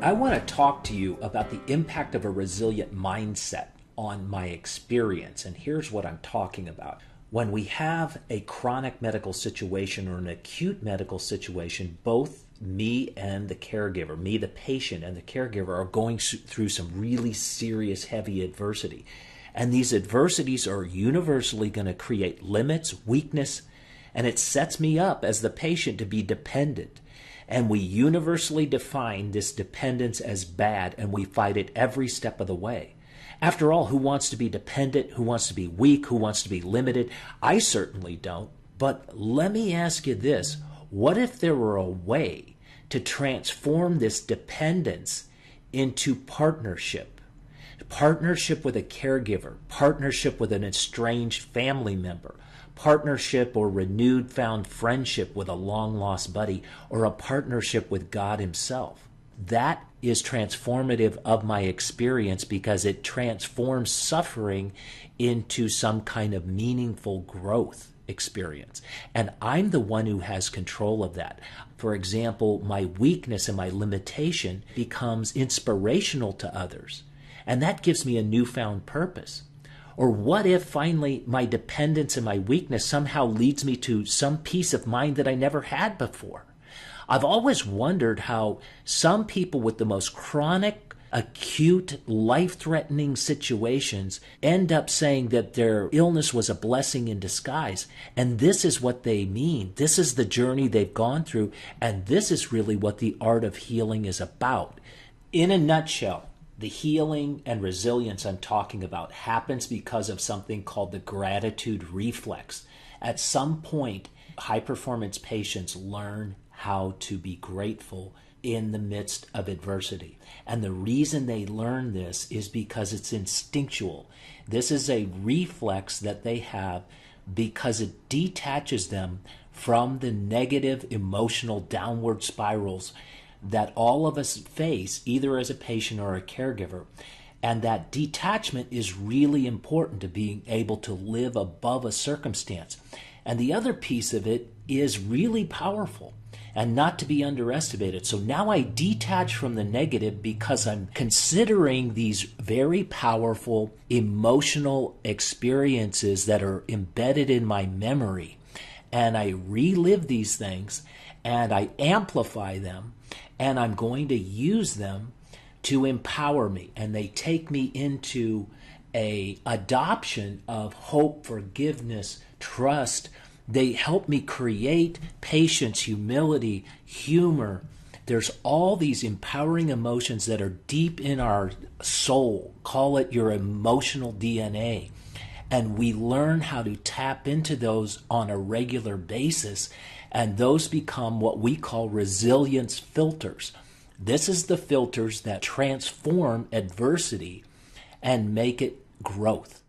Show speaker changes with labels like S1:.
S1: I want to talk to you about the impact of a resilient mindset on my experience. And here's what I'm talking about. When we have a chronic medical situation or an acute medical situation, both me and the caregiver, me, the patient, and the caregiver are going through some really serious, heavy adversity. And these adversities are universally going to create limits, weakness, and it sets me up as the patient to be dependent. And we universally define this dependence as bad, and we fight it every step of the way. After all, who wants to be dependent? Who wants to be weak? Who wants to be limited? I certainly don't. But let me ask you this. What if there were a way to transform this dependence into partnership? Partnership with a caregiver, partnership with an estranged family member, partnership or renewed found friendship with a long-lost buddy, or a partnership with God Himself. That is transformative of my experience because it transforms suffering into some kind of meaningful growth experience. And I'm the one who has control of that. For example, my weakness and my limitation becomes inspirational to others. And that gives me a newfound purpose. Or what if finally my dependence and my weakness somehow leads me to some peace of mind that I never had before? I've always wondered how some people with the most chronic, acute, life-threatening situations end up saying that their illness was a blessing in disguise. And this is what they mean. This is the journey they've gone through. And this is really what the art of healing is about. In a nutshell, the healing and resilience I'm talking about happens because of something called the gratitude reflex. At some point, high-performance patients learn how to be grateful in the midst of adversity. And the reason they learn this is because it's instinctual. This is a reflex that they have because it detaches them from the negative emotional downward spirals that all of us face, either as a patient or a caregiver. And that detachment is really important to being able to live above a circumstance. And the other piece of it is really powerful and not to be underestimated. So now I detach from the negative because I'm considering these very powerful emotional experiences that are embedded in my memory. And I relive these things and I amplify them, and I'm going to use them to empower me. And they take me into a adoption of hope, forgiveness, trust. They help me create patience, humility, humor. There's all these empowering emotions that are deep in our soul. Call it your emotional DNA. And we learn how to tap into those on a regular basis. And those become what we call resilience filters. This is the filters that transform adversity and make it growth.